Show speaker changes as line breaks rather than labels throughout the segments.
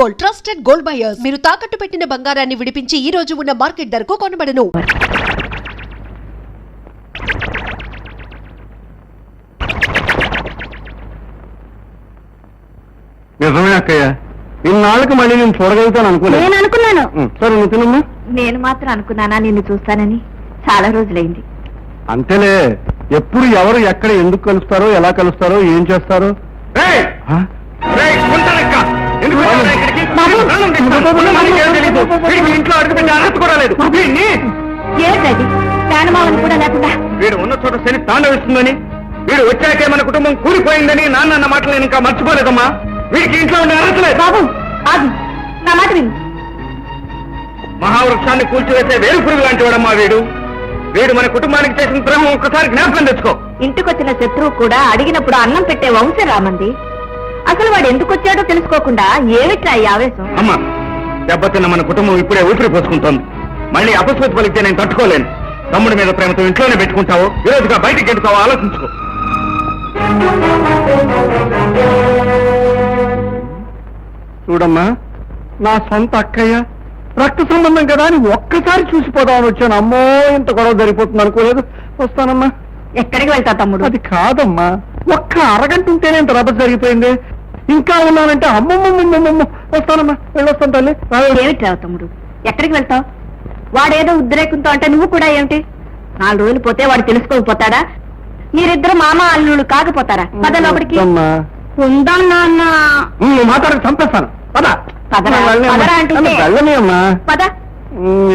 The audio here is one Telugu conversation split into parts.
Gold, trusted gold buyers. మీరు తాకట్టు పెట్టిన బంగారాన్ని విడిపించి ఈ రోజు ఉన్న మార్కెట్ ధరకు కొనబడను.
నిజమే అక్కయ్య, ఇన్నాళ్ళకి మళ్ళీ నేను చూడగలుగుతాను అనుకోలేదు.
నేను అనుకున్నాను.
సరే నువ్వు తినమ్మా.
నేను మాత్రం అనుకున్నానా నిన్ను చూస్తానని? చాలా రోజులైంది.
అంతేలే, ఎప్పుడు ఎవరు ఎక్కడ ఎందుకు కలుస్తారో, ఎలా కలుస్తారో, ఏం చేస్తారో. ఇంట్లో అడుగుపెట్టి అర్హత కూడా లేదు.
ఏంటది? ప్రాణమావని కూడా లేకుండా
వీడు ఉన్న చోట శని తాండవిస్తుందని, వీడు వచ్చాకే మన కుటుంబం కూలిపోయిందని నాన్న అన్న మాటలు నేను ఇంకా మర్చిపోలేదమ్మా. వీడికి ఇంట్లో ఉండే అర్హత లేదు.
బాబు ఆగు, నా మాట విను.
మహావృక్షాన్ని కూల్చివేసే వేరు పురుగు లాంటి వాడమ్మా వీడు. వీడు మన కుటుంబానికి చేసిన ద్రోహం ఒక్కసారి జ్ఞాపకం తెచ్చుకో.
ఇంటికొచ్చిన శత్రువు కూడా అడిగినప్పుడు అన్నం పెట్టే వంశం రామంది. అసలు వాడు ఎందుకు వచ్చాడో తెలుసుకోకుండా ఏమిట్రా ఈ ఆవేశం?
అమ్మా, దెబ్బతిన్న మన కుటుంబం ఇప్పుడే ఊపిరి పోసుకుంటోంది. మళ్ళీ అపస్మృతి పలికితే నేను తట్టుకోలేను. తమ్ముడి మీద ప్రేమతో ఇంట్లోనే పెట్టుకుంటావో, ఈరోజుగా బయటికి గెలుతావో ఆలోచించుకో. చూడమ్మా, నా సొంత అక్కయ్య, రక్త సంబంధం కదా అని ఒక్కసారి చూసిపోదామని వచ్చాను. అమ్మో, ఇంత గొడవ జరిగిపోతుంది అనుకోలేదు. వస్తానమ్మా.
ఎక్కడికి వెళ్తా తమ్ముడు?
అది కాదమ్మా, ఒక్క అరగంట ఉంటేనే ఇంత రభస జరిగిపోయింది. ఇంకా ఉన్నానంటే అమ్మమ్మమ్మమ్మమ్మ. వస్తానమ్మా, వెళ్ళొస్తాను తల్లి.
ఏమిట్రా తమ్ముడు, ఎక్కడికి వెళ్తావు? వాడేదో ఉద్రేకంతో అంటే నువ్వు కూడా ఏమిటి? 4 రోజులు పోతే వాడు తెలుసుకోకపోతాడా? మీరిద్దరు మామ అల్లుళ్ళు కాకపోతారా? పద లోపలికి. ఉందా నాన్న?
నువ్వు మాట్లాడక చంపేస్తాను. పద.
పదరా, పదరా అంటుంటే.
వెళ్ళని అమ్మా.
పద.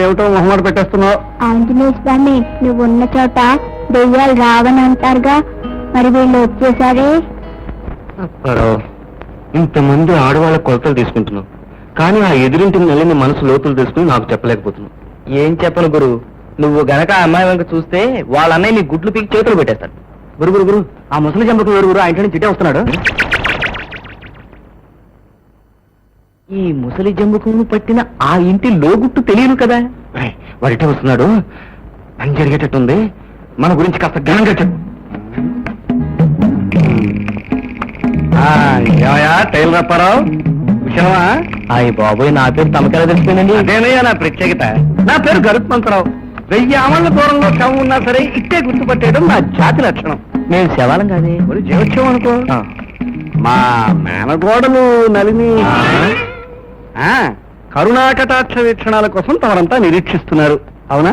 ఏమిటో మొహమాట పెట్టేస్తున్నావు.
ఆంజనేయ స్వామి, నువ్వు ఉన్న చోట దెయ్యాలు రావని అంటారుగా, మరి వీళ్ళు వచ్చేసారే.
ఇంతమంది ఆడవాళ్ళ కొలతలు తీసుకుంటున్నావు, కానీ ఆ ఎదురింటి నెలని మనసు లోతులు తీసుకుని నాకు చెప్పలేకపోతున్నావు.
ఏం చెప్పను గురు, నువ్వు గనక ఆ అమ్మాయి వెనక చూస్తే వాళ్ళ అన్నయ్య నీ గుడ్లు పీకి చేతులు పెట్టేస్తాడు.
గురు గురు గురు, ఆ ముసలి జంపకు వేరు గురు, ఆ ఇంటి నుంచి చిట్టే వస్తున్నాడు.
ఈ ముసలి జంబుకు పట్టిన ఆ ఇంటి లోగుట్టు తెలియదు కదా.
వాడిటే వస్తున్నాడు. పని జరిగేటట్టుంది. మన గురించి కాస్త ఘనంగా చెప్పు. టైలర్ అప్పారావు, విషయమా?
అయ్యి బాబోయ్, నా పేరు తమకెలా తెలిసిపోయిందండి?
అదేనయ్యా నా ప్రత్యేకత. నా పేరు గరుత్మంతరావు. 1000 ఆమళ్ళ దూరంలో శవం ఉన్నా సరే ఇట్టే గుర్తుపట్టేయడం నా జాతి లక్షణం.
నేను శవాలం కాదే,
జీవోత్సవం అనుకో. మా మేనగోడలు నలిని కరుణాకటాక్ష వీక్షణాల కోసం తమరంతా నిరీక్షిస్తున్నారు, అవునా?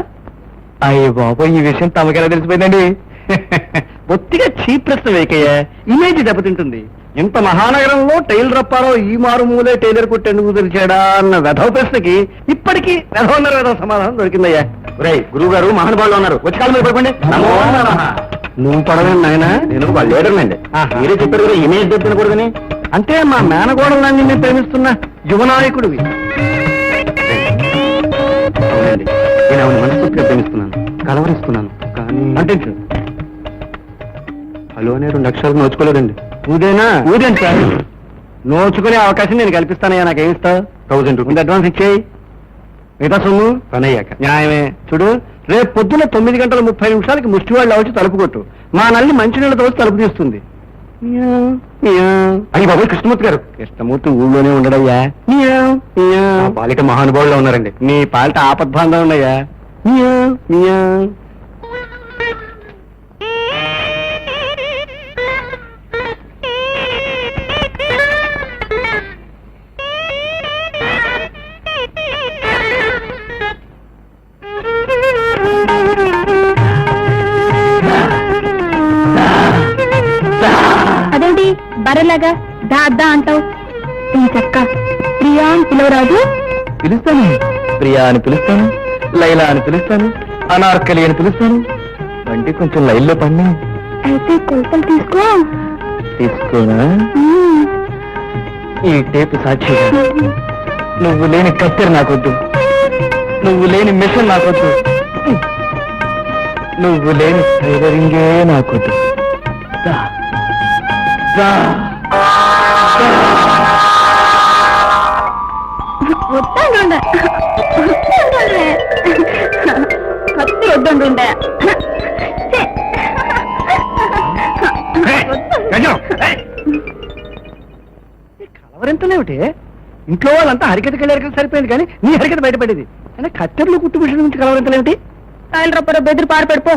అయ్యి బాబోయ్, ఈ విషయం తమకెలా తెలిసిపోయిందండి?
బొత్తిగా చీప్ ప్రశ్న వేకయ్యా, ఇమేజ్ దెబ్బతింటుంది. ఇంత మహానగరంలో టైలర్ అప్పారావు ఈ మారుమూలే టైలర్ కొట్టేందుకు తెలిసాడా అన్న వెధవ ప్రశ్నకి ఇప్పటికీ వెధవ సమాధానం దొరికిందయ్యా. గురువు గారు మహానుభావులు ఉన్నారు, వచ్చి కాలం మీద పడుకోండి. నువ్వు పడవేం నాయన, నేను వాళ్ళ లీడర్నండి. మీరే చెప్పారు కదా ఇమేజ్ దెబ్బతినకూడదని. అంటే మా మేనగోడలన్నీ నేను ప్రేమిస్తున్న యువనాయకుడివి. అవునండి, నేను ఆమెను మనస్ఫూర్తిగా ప్రేమిస్తున్నాను, కలవరిస్తున్నాను. కానీ అంటే హలో అనే 2 అక్షరాలు నోచుకోలేదండి. ఊదేనా? ఊదేంటి సార్, నోచుకునే అవకాశం నేను కల్పిస్తానయ్యా. నాకేమిస్తావు? 1000 రూపీస్ అడ్వాన్స్ ఇచ్చేయి, మిగతా సొమ్ము పని అయ్యాక. న్యాయమే. చూడు, రేపు పొద్దున్న 9:30 ముష్టివాళ్ళు వచ్చి తలుపు కొట్టు. మా నల్లి మంచినీళ్ళతో వచ్చి తలుపు తీస్తుంది. అయ్యి బాబు, కృష్ణమూర్తి గారు. కృష్ణమూర్తి ఊళ్ళోనే ఉండడయ్యా. పాలిట మహానుభావుల్లో ఉన్నారండి. నీ పాలిట ఆపద్బాంధం ఉన్నాయా.
అదేంటి బర్రెలాగా దా అద్దా అంటావు? చక్క ప్రియా అని పిలవరాదు?
పిలుస్తాను, ప్రియా అని పిలుస్తాను, లైలా అని పిలుస్తాను, అనార్కలి అని పిలుస్తాను. వంటి కొంచెం లైన్లో పడినా.
అయితే కొలతలు
తీసుకోనా? ఈ టేపు సాక్షిగా నువ్వు లేని కత్తెర నాకొద్దు, నువ్వు లేని మిషన్ నాకొద్దు, నువ్వు లేని టైలరింగే నాకొద్దు.
కత్తి వద్దంటుండే.
కలవరింతలేమిటి? ఇంట్లో వాళ్ళంతా హరికథకి వెళ్ళారు కదా సరిపోయింది, కానీ నీ హరికథ బయటపడేది. అంటే కత్తెరలు కుట్టు మిషన్ నుంచి కలవరింతలేమిటి?
టైల్ రప్పర బెదిరి పారిపెడిపో.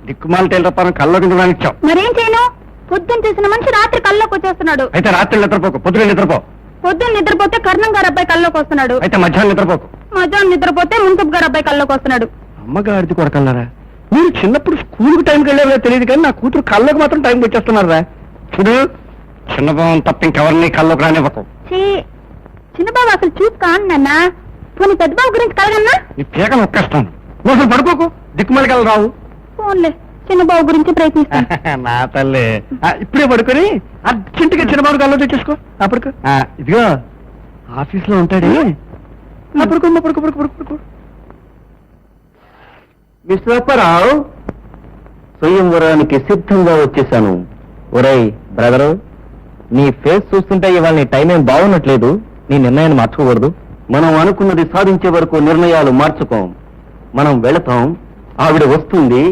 దిక్కుమాల టైల్ రప్పారం కల్లోకి ఇచ్చావు.
మరేం చేయను? పొద్దున్న చేసిన మనిషి రాత్రి కల్లోకి వచ్చేస్తున్నాడు.
అయితే రాత్రి నిద్రపోకు, పొద్దున నిద్రపో.
పొద్దున్న నిద్రపోతే కర్ణం గారు అబ్బాయి కల్లోకి వస్తున్నాడు.
అయితే మధ్యాహ్నం నిద్రపోకు.
మధ్యాహ్నం నిద్రపోతే మున్సబ్ గారు అబ్బాయి కల్లోకి వస్తున్నాడు.
అమ్మగారిది కొరకన్నారా? మీరు చిన్నప్పుడు స్కూల్కి టైంకి వెళ్ళారో తెలియదు, కానీ నా కూతురు కళ్ళకు మాత్రం టైంకి వచ్చేస్తున్నారా? చూడు, చిన్నబాబు తప్ప ఇంకెవరిని కళ్ళకు రానివ్వకు.
చిన్నబాబు అసలు చూపు కాను నాన్న. పోనీ పెద్దబాబు గురించి కలగన్నా?
నీ పీకలు నొక్కేస్తాను. నువ్వు అసలు పడుకోకు, దిక్కుమాలి కళ్ళు రావు.
ఫోన్లే, చిన్నబాబు గురించి ప్రయత్నిస్తాను.
నా తల్లి, ఇప్పుడే పడుకొని అర్జెంటుగా చిన్నబాబు కళ్ళు తెచ్చేసుకో. అప్పటికు ఇదిగో ఆఫీస్ లో ఉంటాడే. పడుకో పడుకో పడుకో పడుకో.
విశ్వప్పరావు, స్వయంవరానికి సిద్ధంగా వచ్చేసాను. ఒరేయ్ బ్రదరు, నీ ఫేస్ చూస్తుంటే ఇవాళ నీ టైం ఏం బాగున్నట్లేదు. నీ నిర్ణయాన్ని మార్చుకోకూడదు. మనం అనుకున్నది సాధించే వరకు నిర్ణయాలు మార్చుకోం. మనం వెళతాం, ఆవిడ వస్తుంది.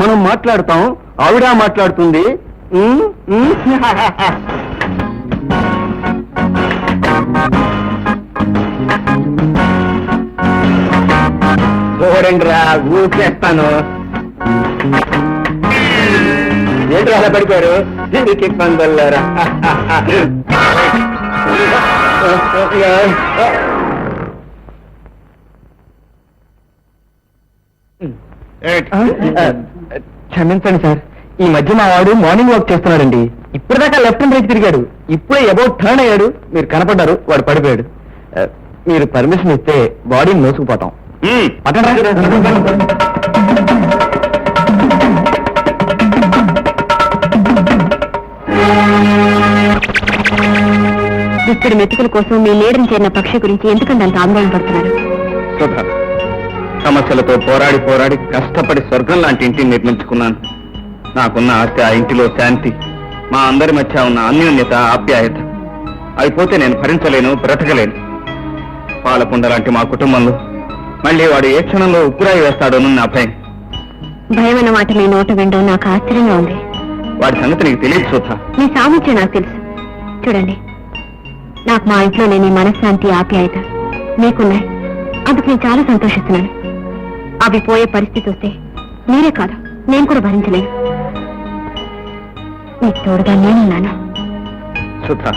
మనం మాట్లాడతాం, ఆవిడ మాట్లాడుతుంది. చూడండి రా, ఊసేస్తాను. ఏంటి అలా పడిపోయారు? దీనికి పందల్లారా. క్షమించండి సార్, ఈ మధ్య మా వాడు మార్నింగ్ వాక్ చేస్తున్నాడండి. ఇప్పటిదాకా లెఫ్ట్ అండ్ రైట్ తిరిగాడు, ఇప్పుడే అబౌట్ టర్న్ అయ్యాడు. మీరు కనపడ్డారు, వాడు పడిపోయాడు. మీరు పర్మిషన్ ఇస్తే బాడీని మోసుకుపోతాం.
ఇక్కడ మెతుకుల కోసం మీ లీడర్ని చేరిన పక్షి గురించి ఎందుకంటే అంత ఆందోళన పడుతున్నారు?
సుధా, సమస్యలతో పోరాడి పోరాడి కష్టపడి స్వర్గం లాంటి ఇంటిని నిర్మించుకున్నాను. నాకున్న ఆస్తి, ఆ ఇంటిలో శాంతి, మా అందరి మధ్య ఉన్న అన్యోన్యత, ఆప్యాయత అయిపోతే నేను భరించలేను, బ్రతకలేను. పాలకుండ లాంటి మా కుటుంబంలో మళ్ళీ వాడు ఏ క్షణంలో ఉప్పురాయి వేస్తాడోనని నా భయం.
భయమైన మాట మీ నోట వినడం నాకు ఆశ్చర్యంగా ఉంది.
వాడి సంగతి నీకు తెలియదు సుధా.
మీ సామర్థ్యం నాకు తెలుసు. చూడండి, నాకు మా ఇంట్లో లేని మనశ్శాంతి, ఆప్యాయత మీకున్నాయి. అందుకు నేను చాలా సంతోషిస్తున్నాను. అవి పోయే పరిస్థితి వస్తే మీరే కాదు, నేను కూడా భరించలేను. మీకు తోడుగా నేనున్నాను.
సుధా,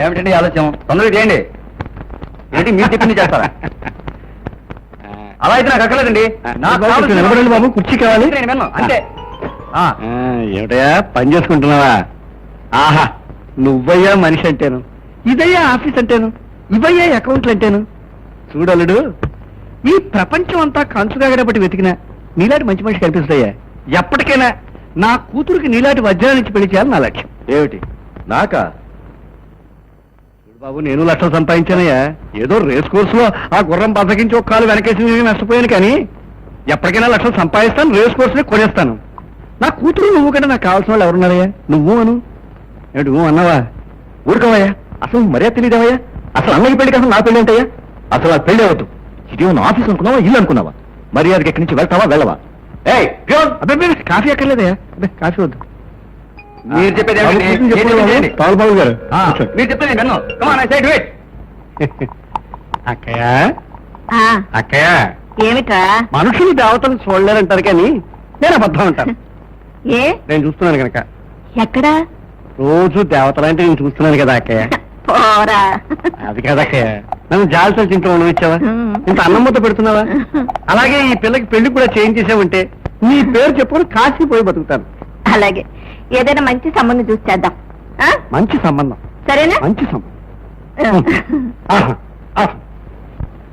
ఏమిటండి ఆలోచన? తొందరగా చేయండి. ఏంటి మీరు చెప్పింది చేస్తారా? అలా అయితే నాకు అక్కర్లేదండి.
నిలబడండి బాబు, కుర్చీ కావాలి.
నేను విన్ను, అంతే.
ఏమిటయా పని చేసుకుంటున్నావా? ఆహా, నువ్వయ్యా మనిషి అంటేను, ఇదయ్యా ఆఫీస్ అంటేను, ఇవయ్యా అకౌంట్లు అంటేను. చూడలుడు, ఈ ప్రపంచం అంతా కంచుగాగడబట్టి వెతికినా నీలాంటి మంచి మనిషి కనిపిస్తాయా? ఎప్పటికైనా నా కూతురికి నీలాంటి వజ్రాల నుంచి పెళ్లి చేయాలి నా లక్ష్యం.
ఏమిటి నాకా?
బాబు, నేను లక్షలు సంపాదించానయ్యా. ఏదో రేస్ కోర్సులో ఆ గుర్రం బద్దకించి ఒక కాలు వెనకేసి నష్టపోయాను, కానీ ఎప్పటికైనా లక్షలు సంపాదిస్తాను, రేస్ కోర్సుని కొనేస్తాను. నా కూతురు నువ్వు కంటే నాకు కావాల్సిన వాళ్ళు ఎవరున్నారయ్యా? నువ్వు అను. ఏమిటి నువ్వు అన్నావా?
ఊరుకోవయ్యా, అసలు మర్యాద తెలియదేవయ్యా. అసలు అన్నయ్య పెళ్లికి అసలు నా పెళ్లి ఏంటయ్యా? అసలు ఆ పెళ్లి అవద్దు. ఇది నా ఆఫీస్ అనుకున్నావా, ఇల్లు అనుకున్నావా? మర్యాదకి ఎక్కడి నుంచి వెళ్తావా, వెళ్ళవా? ఏయ్ ప్యూన్,
అబ్బాయి కాఫీ అక్కర్లేదయ్యా. అబ్బాయి కాఫీ వద్దు.
మీరు చెప్పేది
బాబు,
ఏమిటి?
కూర్చొని చెప్పండి బాబు. పాల్బాబు గారు
మీరు చెప్పేది విన్ను. Come on, I said do it.
అక్కయ్య అక్కయ్య,
ఏమిట్రా?
మనుషులు దేవతలు చూడలేరంటారు, కానీ నేను అబద్ధం అంటాను.
ఏ?
నేను చూస్తున్నాను కనుక.
ఎక్కడా?
రోజు దేవతలంటే నేను చూస్తున్నాను కదా అక్కయ్య.
పోరా.
అది కదా అక్కయ్య, నన్ను జాల్సల్ ఇంట్లో ఉండవిచ్చావా? ఇంత అన్నం ముద్ద పెడుతున్నావా? అలాగే ఈ పిల్లకి పెళ్లి కూడా చేయించేసావంటే నీ పేరు చెప్పుకొని కాశీ పోయి బతుకుతాను.
అలాగే, ఏదైనా మంచి సంబంధం చూసి చేద్దాం.
మంచి సంబంధం,
సరేనా?
మంచి సంబంధం. ఆహా, ఆహా.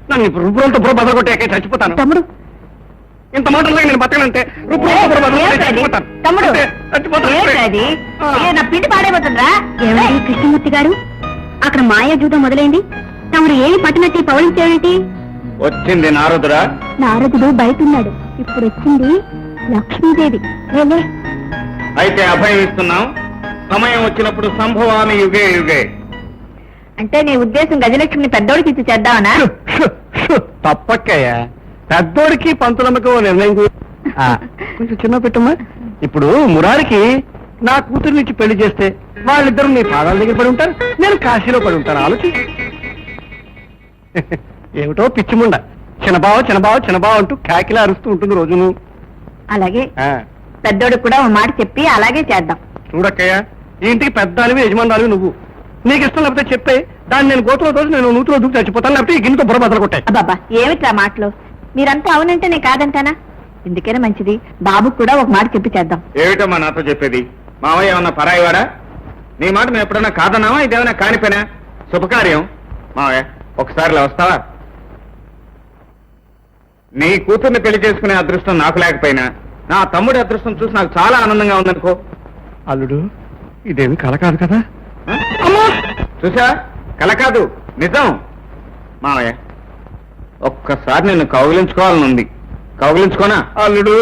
నన్ను ఇప్పుడు రుబ్బురంతో బుర్ర బదలగొట్టాక చచ్చిపోతాను.
తమ్ముడు,
ఇంత మాటల్లో నేను బతకనంటే రుబ్బురంతో బుర్ర బదలగొట్టాక చచ్చిపోతాను.
తమ్ముడు,
అంతే, చచ్చిపోతాను.
ఏంటది?
ఆ.
ఏ, నా పిండి పాడైపోతుందా? ఏమిటి కృష్ణమూర్తి గారు, అక్కడ మాయా జూదం మొదలైంది. తమ్ముడు ఏమి పట్టినట్టు పౌలించేమిటి?
వచ్చింది నారదురా.
నారదుడు బయట ఉన్నాడు. ఇప్పుడు వచ్చింది లక్ష్మీదేవి. లేలే.
అయితే అభయం ఇస్తున్నాం. సమయం వచ్చినప్పుడు సంభవామి యుగే యుగే.
అంటే నీ ఉద్దేశం గజలక్ష్మిని పెద్దోడికి ఇచ్చి చేద్దామనా?
తప్పక్కయ్యా, పెద్దోడికి పంతులమ్మకి ఓ నిర్ణయం కొంచెం చిన్న పెట్టమ్మా. ఇప్పుడు మురారికి నా కూతురు నుంచి పెళ్లి చేస్తే వాళ్ళిద్దరు నీ పాదాల దగ్గర పడి ఉంటారు, నేను కాశీలో పడి ఉంటాను. ఆలోచించి ఏమిటో పిచ్చిముండ, చిన్నబావ చిన్నబావ చిన్నబావ అంటూ కాకిలా అరుస్తూ ఉంటుంది రోజును.
అలాగే
ఆ,
పెద్దోడికి కూడా ఓ మాట చెప్పి అలాగే చేద్దాం.
చూడక్కయ్య, ఈ ఇంటికి పెద్దానివి యజమానురాలివి నువ్వు. నీకు ఇష్టం లేకపోతే చెప్పే, దాన్ని నేను గోతులో తోసి నేను నూతిలో దూకి చచ్చిపోతాను, లేకపోతే ఈ గిన్నెతో బుర్ర బద్దలు కొట్టాయి.
అబ్బాబా ఏమిట్రా మాటలు, మీరంతా అవునంటే నేను కాదంటానా? ఎందుకైనా మంచిది, బాబుకు కూడా ఒక మాట చెప్పి చేద్దాం.
ఏమిటమ్మా నాతో చెప్పేది? మావయ్య ఏమన్నా పరాయివాడా? నీ మాట మేము ఎప్పుడన్నా కాదన్నావా? ఇదేమన్నా కానిపోయినా శుభకార్యం. మావయ్య ఒకసారి ఇలా వస్తావా? నీ కూతుర్ని పెళ్లి చేసుకునే అదృష్టం నాకు లేకపోయినా నా తమ్ముడి అదృష్టం చూసి నాకు చాలా ఆనందంగా ఉందనుకో.
అల్లుడు, ఇదేమి కల కాదు కదా?
చూసా, కల కాదు, నిజం. మావయ్య ఒక్కసారి నిన్ను కౌగిలించుకోవాలనుంది. కౌగిలించుకోనా?
అల్లుడు,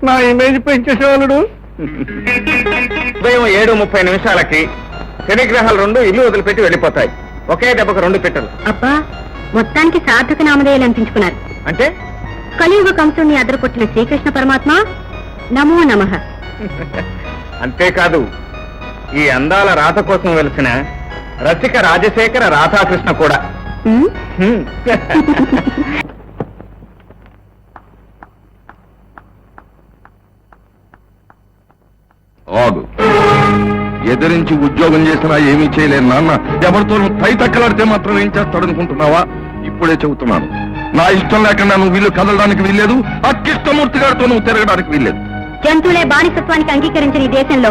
నా ఇమేజ్ పెంచేసే అల్లుడు.
ఉదయం 7:30 శనిగ్రహాలు 2 ఇల్లు వదిలిపెట్టి వెళ్ళిపోతాయి. ఒకే దెబ్బకు 2 పిట్టలు.
అబ్బా, మొత్తానికి సార్థక నామధేయాలు అనిపించుకున్నారు.
అంటే
కలియుగ కంసుని అదరకొట్టిన శ్రీకృష్ణ పరమాత్మ నమో నమః.
అంతేకాదు, ఈ అందాల రాత కోసం వెలిసిన రసిక రాజశేఖర రాధాకృష్ణ కూడా.
ఉమ్,
హ్మ్.
ఆగు. ఎదిరించి ఉద్యోగం చేసినా ఏమీ చేయలేను నాన్న. ఎవరితోనూ తైతక్కలాడితే మాత్రం ఏం చేస్తాడనుకుంటున్నావా? ఇప్పుడే చెబుతున్నాను, నా ఇష్టం లేకుండా నువ్వు వీళ్ళు కదలడానికి వీల్లేదు, అక్కిష్టమూర్తి గారితో నువ్వు తిరగడానికి వీల్లేదు.
జంతువులే బానిసత్వానికి అంగీకరించిన ఈ దేశంలో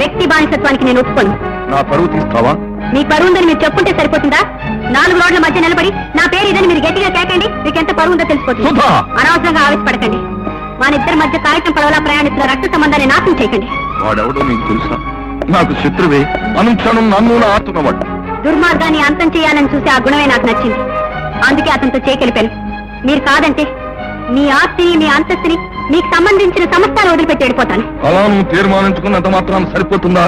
వ్యక్తి బానిసత్వానికి నేను ఒప్పుకోను.
నా పరువు తీస్తావా?
మీ పరువు ఉందని మీరు చెప్పుంటే సరిపోతుందా? 4 రోడ్ల మధ్య నిలబడి నా పేరు ఇదని మీరు గట్టిగా కేకండి, మీకు ఎంత పరువు ఉందో తెలిసిపోతుంది.
సుధా!
అనవసరంగా ఆవేశపడకండి. మన ఇద్దరి మధ్య కాగితం పడవలా ప్రయాణిస్తున్న రక్త సంబంధాన్ని నాశనం చేయకండి.
వాడెవడో నీకు తెలుసా? నాకు శత్రువే, అనుక్షణం నన్ను ఆతున్నవాడు.
దుర్మార్గాన్ని అంతం చేయాలని చూసే ఆ గుణమే నాకు నచ్చింది. అందుకే అతనితో చేయగలిపాను. మీరు కాదంటే మీ ఆస్తిని, మీ అంతస్తుని, మీకు సంబంధించిన సమస్తాన్ని వదిలిపెట్టి వెళ్ళిపోతాను.
అలా నువ్వు తీర్మానించుకున్నంత మాత్రం సరిపోతుందా?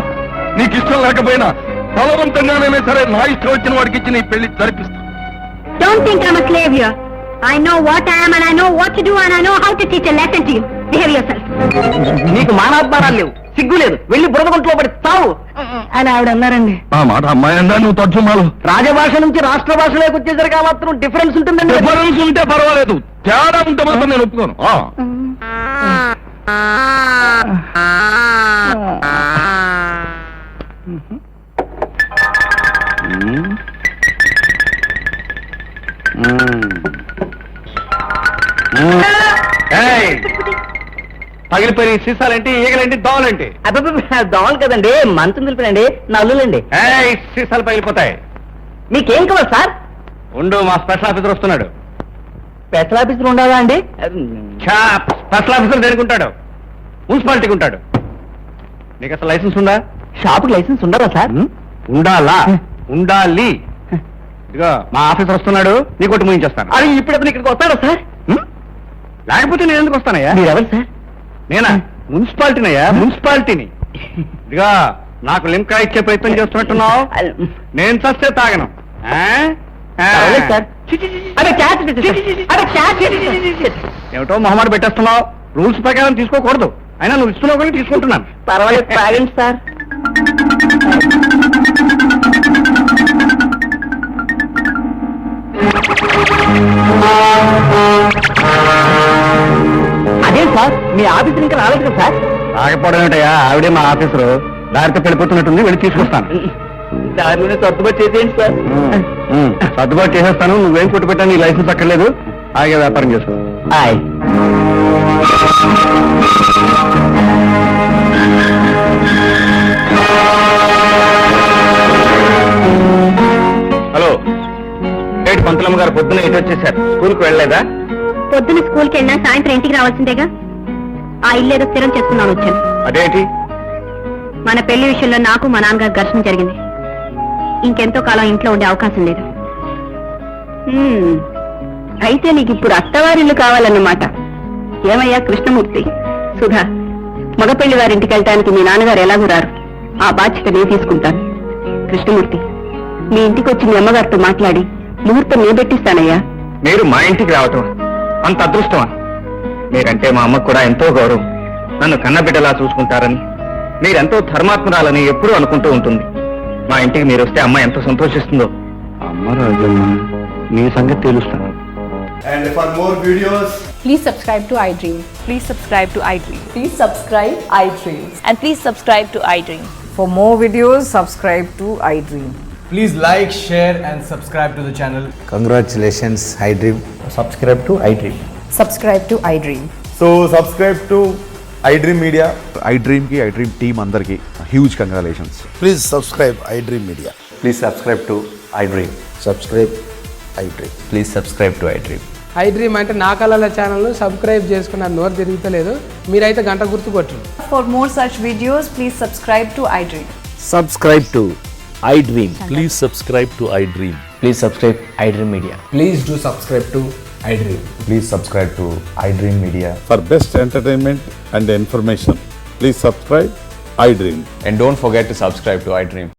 నీకు ఇష్టం లేకపోయినా బలవంతంగానే సరే నా ఇష్టం వచ్చిన వాడికి ఇచ్చి నీ పెళ్లి జరిపిస్తా.
Don't think I'm a slave here. I know what I am and I know what to do and I know how to teach a lesson to you. Behave yourself.
నీకు మానాభిమానాలు లేవు, సిగ్గు లేదు, వెళ్ళి బురదగుంట్లో పడి తావు అని ఆవిడ అన్నారండి.
ఆ మాట అమ్మాయి అందా నువ్వు తర్జుమాలు.
రాజభాష నుంచి రాష్ట్ర భాషలోకి వచ్చేసరికి ఆ మాత్రం డిఫరెన్స్ ఉంటుందండి.
డిఫరెన్స్ ఉంటే పర్వాలేదు, తేడా ఉంటే మాత్రం నేను ఒప్పుకోను.
పగిలిపోయి సీసాలేంటి, ఈగలేంటి, దోవలేంటి?
దోమలు కదండి, మంచం దులిపినండి, నల్లులండి.
సీసాలు పగిలిపోతాయి.
మీకేం కావాలి సార్?
ఉండు, మా స్పెషల్ ఆఫీసర్ వస్తున్నాడు.
స్పెషల్ ఆఫీసర్ ఉండాలా అండి?
స్పెషల్ ఆఫీసర్ దేనికి ఉంటాడు? మున్సిపాలిటీకి ఉంటాడు. నీకు అసలు లైసెన్స్ ఉందా?
షాపుకి లైసెన్స్ ఉండదా సార్?
ఉండాలా? ఉండాలి. ఇదిగో మా ఆఫీసర్ వస్తున్నాడు, నీకు ఒకటి ముగించేస్తాను.
అది ఇప్పుడు ఇక్కడికి వస్తాడా సార్?
లేకపోతే నేను ఎందుకు వస్తానయ్యా?
మీరెవరు సార్?
నేనా? మున్సిపాలిటీనయ్యా, మున్సిపాలిటీని. ఇదిగా నాకు లింకా ఇచ్చే ప్రయత్నం చేస్తున్నట్టున్నావు. నేను చస్తే తాగను.
పర్వాలేదు సార్.
ఏమిటో మొహమాట పెట్టేస్తున్నావు. రూల్స్ ప్రకారం తీసుకోకూడదు, అయినా నువ్వు ఇస్తున్నావు కానీ తీసుకుంటున్నాను.
పర్వాలేదు తాగండి సార్. అదే సార్, మీ ఆఫీసర్ ఇంకా రాలేదు కదా సార్?
రాకపోవడం ఏమిటయ్యా, ఆవిడే మా ఆఫీసరు. దారితో వెళ్ళిపోతున్నట్టుంది, వెళ్ళి తీసుకొస్తాను.
దారిలోనే సర్దుబాటు చేసేయండి సార్.
సర్దుబాటు చేసేస్తాను. నువ్వేం కొట్టు పెట్టా, నీ లైసెన్స్ అక్కర్లేదు. ఆగే వ్యాపారం చేసుకో.
హాయ్.
హలో, ఏంటి పంతులమ్మ గారు పొద్దున ఇటు వచ్చేసారు? స్కూల్కి వెళ్ళలేదా?
పొద్దున స్కూల్కి వెళ్ళినా సాయంత్రం ఇంటికి రావాల్సిందేగా. ఆ ఇల్లేదో స్థిరం చేసుకున్నాను వచ్చాను.
అదేంటి?
మన పెళ్లి విషయంలో నాకు మా నాన్నగారు ఘర్షణ జరిగింది. ఇంకెంతో కాలం ఇంట్లో ఉండే అవకాశం లేదు. అయితే నీకు ఇప్పుడు అత్తవారిల్లు కావాలన్నమాట. ఏమయ్యా కృష్ణమూర్తి, సుధా, మగపెళ్లి వారింటికి వెళ్ళటానికి మీ నాన్నగారు ఎలాగూ రారు. ఆ బాధ్యత నేను తీసుకుంటాను. కృష్ణమూర్తి, మీ ఇంటికి వచ్చి మీ అమ్మగారితో మాట్లాడి ముహూర్తం నేను పెట్టిస్తానయ్యా.
మీరు మా ఇంటికి రావటం అంత అదృష్టమా? మీరంటే మా అమ్మకు కూడా ఎంతో గౌరవం. నన్ను కన్నబిడ్డలా చూసుకుంటారని, మీరెంతో ధర్మాత్మరాలని ఎప్పుడూ అనుకుంటూ ఉంటుంది. మా ఇంటికి మీరు వస్తే అమ్మ ఎంత సంతోషిస్తుందో.
అమ్మ రాజమ్మ నీ సంగతి తెలుస్తాను.
And for more videos,
Please subscribe to iDream.
Please subscribe to iDream.
Please subscribe iDream.
And please subscribe to iDream.
For more videos, subscribe to iDream.
please like, share, and subscribe to the channel.
Congratulations, iDream. Subscribe to iDream.
Subscribe to iDream.
So subscribe to iDream Media.
iDream की iDream team अंदर की huge congratulations.
Please subscribe iDream Media.
Please subscribe to iDream.
Subscribe iDream.
Please subscribe to iDream.
iDream అంటే నా కళల ఛానల్ను సబ్స్క్రైబ్ చేసుకున్న నోరు తిరుగుతలేదు, మీరైతే గంట గుర్తు కొట్టండి.
For more such videos, please subscribe to iDream.
Subscribe to iDream.
Please subscribe to iDream.
Please subscribe iDream Media.
Please do subscribe to iDream.
Please subscribe to iDream Media.
For best entertainment and information, please subscribe iDream.
And don't forget to subscribe to iDream.